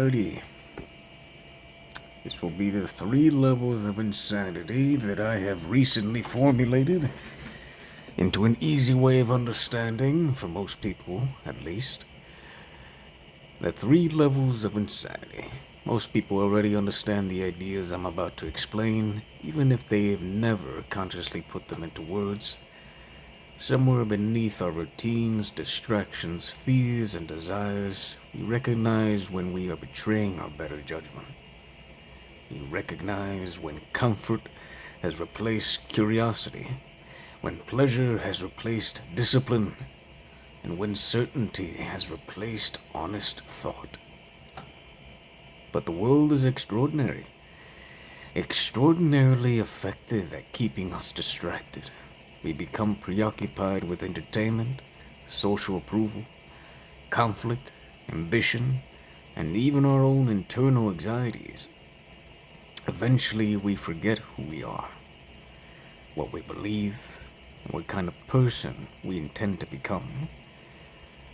Alrighty. This will be the 3 levels of insanity that I have recently formulated into an easy way of understanding, for most people at least. The 3 levels of insanity. Most people already understand the ideas I'm about to explain, even if they have never consciously put them into words. Somewhere beneath our routines, distractions, fears, and desires, we recognize when we are betraying our better judgment. We recognize when comfort has replaced curiosity, when pleasure has replaced discipline, and when certainty has replaced honest thought. But the world is extraordinary, extraordinarily effective at keeping us distracted. We become preoccupied with entertainment, social approval, conflict, ambition, and even our own internal anxieties. Eventually, we forget who we are, what we believe, and what kind of person we intend to become.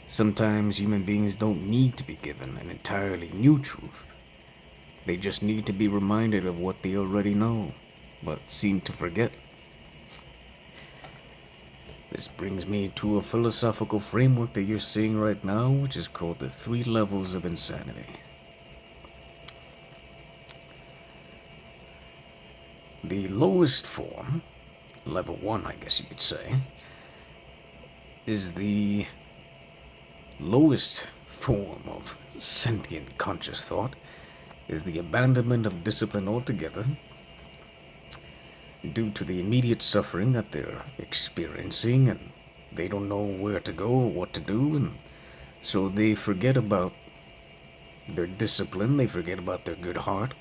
Sometimes human beings don't need to be given an entirely new truth. They just need to be reminded of what they already know, but seem to forget. This brings me to a philosophical framework that you're seeing right now, which is called the 3 levels of insanity. The lowest form, level 1 I guess you could say, is the lowest form of sentient conscious thought, is the abandonment of discipline altogether, due to the immediate suffering that they're experiencing, and they don't know where to go or what to do, and so they forget about their discipline, they forget about their good heart,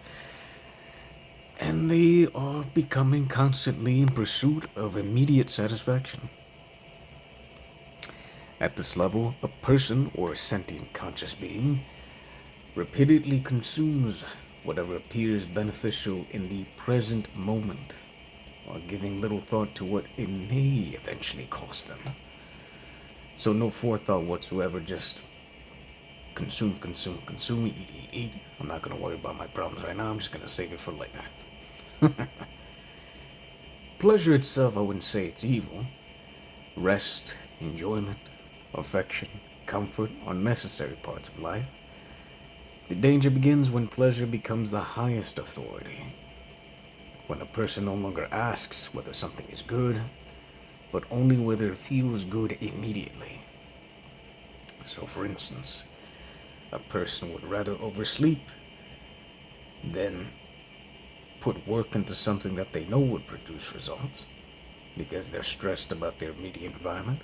and they are becoming constantly in pursuit of immediate satisfaction. At this level, a person or a sentient conscious being repeatedly consumes whatever appears beneficial in the present moment, while giving little thought to what it may eventually cost them. So no forethought whatsoever, just consume, eat. I'm not going to worry about my problems right now, I'm just going to save it for later. Pleasure itself, I wouldn't say it's evil. Rest, enjoyment, affection, comfort are necessary parts of life. The danger begins when pleasure becomes the highest authority. When a person no longer asks whether something is good, but only whether it feels good immediately. So for instance, a person would rather oversleep than put work into something that they know would produce results, because they're stressed about their immediate environment.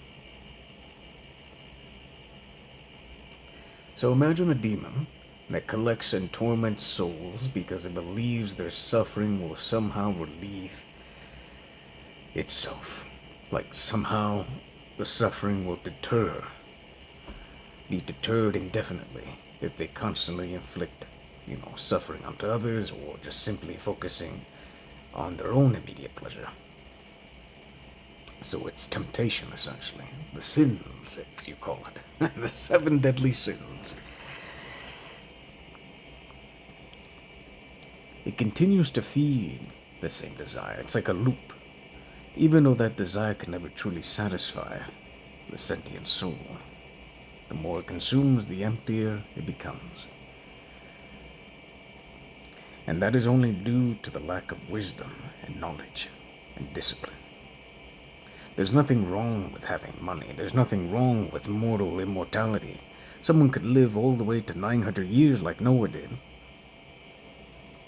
So imagine a demon that collects and torments souls because it believes their suffering will somehow relieve itself. Like somehow the suffering will be deterred indefinitely if they constantly inflict, suffering onto others, or just simply focusing on their own immediate pleasure. So it's temptation, essentially. The sins, as you call it. The 7 deadly sins. It continues to feed the same desire. It's like a loop. Even though that desire can never truly satisfy the sentient soul, the more it consumes, the emptier it becomes. And that is only due to the lack of wisdom and knowledge and discipline. There's nothing wrong with having money. There's nothing wrong with mortal immortality. Someone could live all the way to 900 years like Noah did.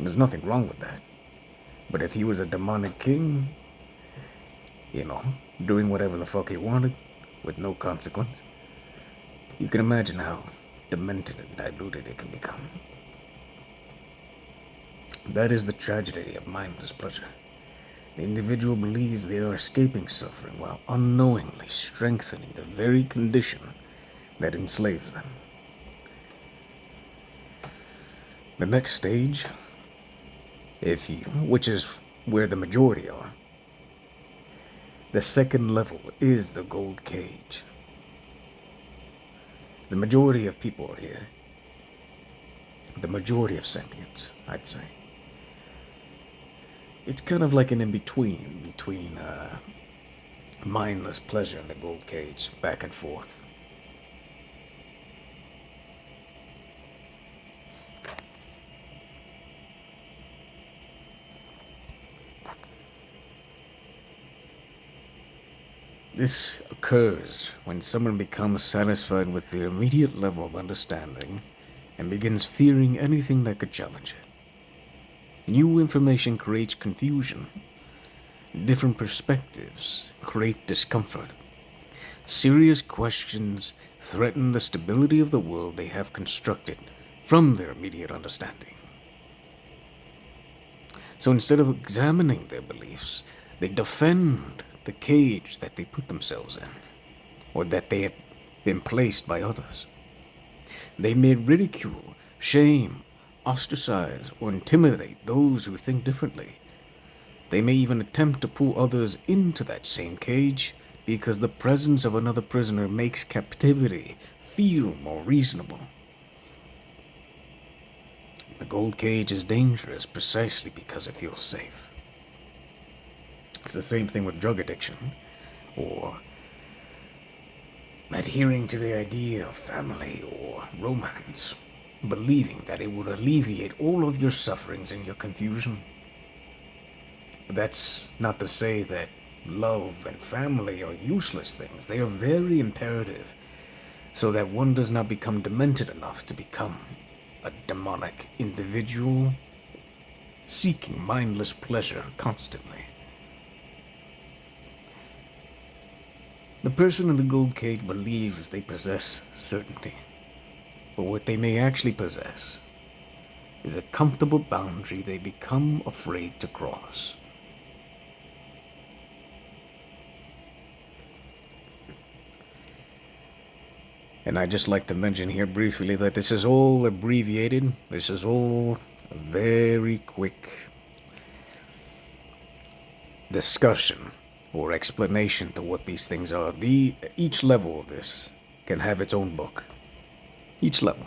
There's nothing wrong with that. But if he was a demonic king, doing whatever the fuck he wanted, with no consequence, you can imagine how demented and diluted it can become. That is the tragedy of mindless pleasure. The individual believes they are escaping suffering while unknowingly strengthening the very condition that enslaves them. The next stage, which is where the majority are, the second level is the gold cage. The majority of people are here. the majority of sentience, I'd say. It's kind of like an in-between, between mindless pleasure and the gold cage, back and forth. This occurs when someone becomes satisfied with their immediate level of understanding and begins fearing anything that could challenge it. New information creates confusion. Different perspectives create discomfort. Serious questions threaten the stability of the world they have constructed from their immediate understanding. So instead of examining their beliefs, they defend the cage that they put themselves in, or that they have been placed by others. They may ridicule, shame, ostracize, or intimidate those who think differently. They may even attempt to pull others into that same cage because the presence of another prisoner makes captivity feel more reasonable. The gold cage is dangerous precisely because it feels safe. It's the same thing with drug addiction, or adhering to the idea of family or romance, believing that it would alleviate all of your sufferings and your confusion. But that's not to say that love and family are useless things. They are very imperative so that one does not become demented enough to become a demonic individual seeking mindless pleasure constantly. The person in the gold cage believes they possess certainty, but what they may actually possess is a comfortable boundary they become afraid to cross. And I'd just like to mention here briefly that this is all abbreviated. This is all a very quick discussion or explanation to what these things are. Each level of this can have its own book. Each level.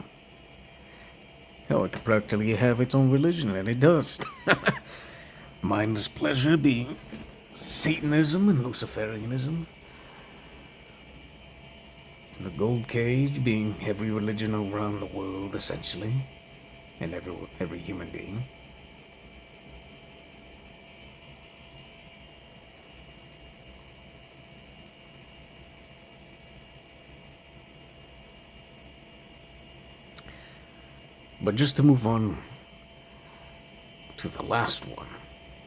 Hell, it could practically have its own religion, and it does. Mindless pleasure being Satanism and Luciferianism. The gold cage being every religion around the world, essentially, and every human being. But just to move on to the last one,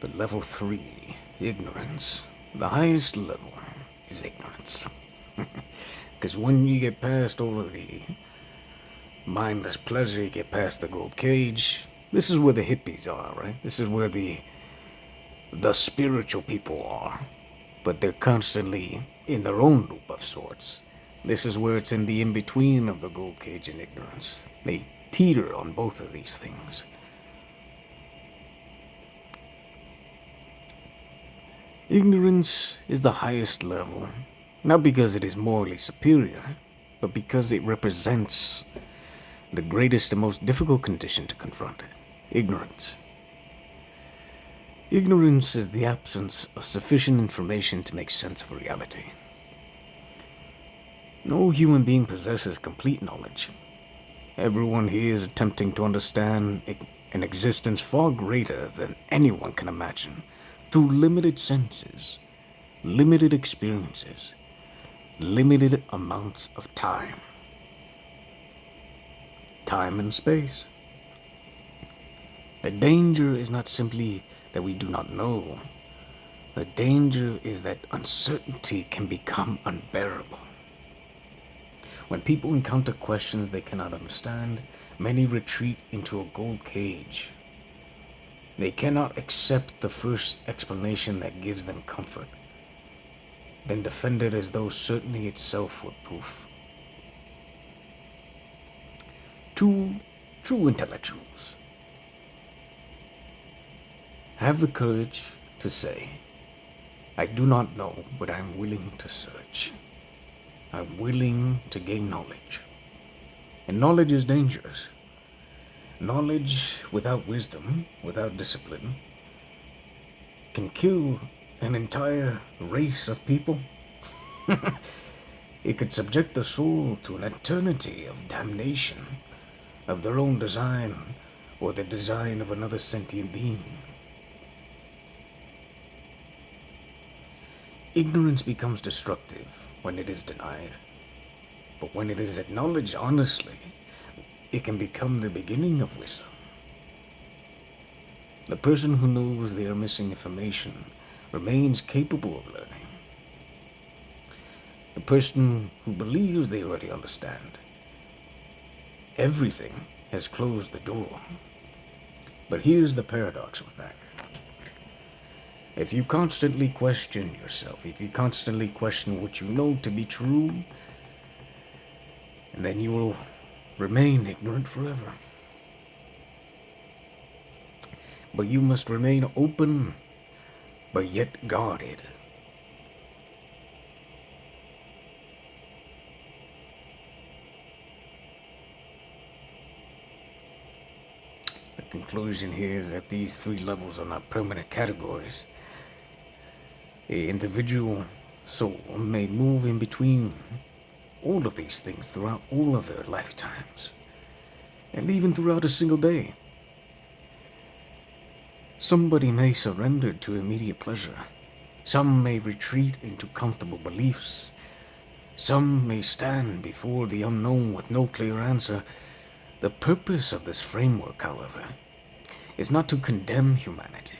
the level 3, ignorance. The highest level is ignorance. Because when you get past all of the mindless pleasure, you get past the gold cage, this is where the hippies are, right? This is where the spiritual people are. But they're constantly in their own loop of sorts. This is where it's in the in-between of the gold cage and ignorance. They teeter on both of these things. Ignorance is the highest level, not because it is morally superior, but because it represents the greatest and most difficult condition to confront: ignorance. Ignorance is the absence of sufficient information to make sense of reality. No human being possesses complete knowledge. Everyone here is attempting to understand an existence far greater than anyone can imagine, through limited senses, limited experiences, limited amounts of time. Time and space. The danger is not simply that we do not know. The danger is that uncertainty can become unbearable. When people encounter questions they cannot understand, many retreat into a gold cage. They cannot accept the first explanation that gives them comfort, then defend it as though certainty itself were proof. True intellectuals have the courage to say, "I do not know, but I'm willing to search. I'm willing to gain knowledge." And knowledge is dangerous. Knowledge without wisdom, without discipline, can kill an entire race of people. It could subject the soul to an eternity of damnation, of their own design, or the design of another sentient being. Ignorance becomes destructive when it is denied, but when it is acknowledged honestly, it can become the beginning of wisdom. The person who knows they are missing information remains capable of learning. The person who believes they already understand everything has closed the door. But here's the paradox with that. If you constantly question yourself, if you constantly question what you know to be true, then you will remain ignorant forever. But you must remain open, but yet guarded. The conclusion here is that these three levels are not permanent categories. The individual soul may move in between all of these things throughout all of their lifetimes, and even throughout a single day. Somebody may surrender to immediate pleasure. Some may retreat into comfortable beliefs. Some may stand before the unknown with no clear answer. The purpose of this framework, however, is not to condemn humanity.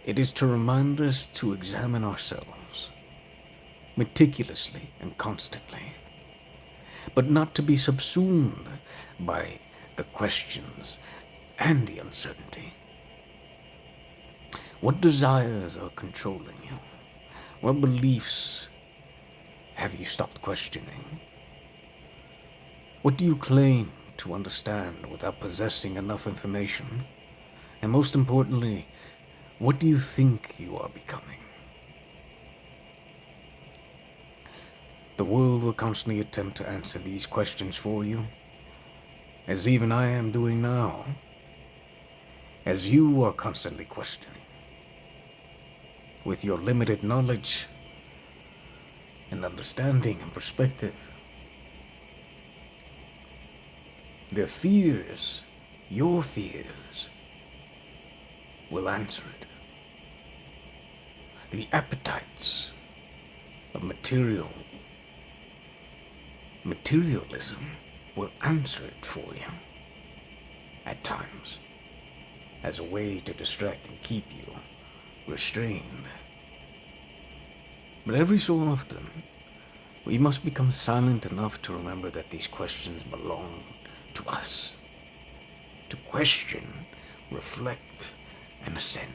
It is to remind us to examine ourselves meticulously and constantly, but not to be subsumed by the questions and the uncertainty. What desires are controlling you? What beliefs have you stopped questioning? What do you claim to understand without possessing enough information? And most importantly, what do you think you are becoming? The world will constantly attempt to answer these questions for you, as even I am doing now, as you are constantly questioning. With your limited knowledge and understanding and perspective, their fears, your fears, will answer it. The appetites of materialism will answer it for you at times as a way to distract and keep you restrained. But every so often, we must become silent enough to remember that these questions belong to us. To question, reflect, and ascend.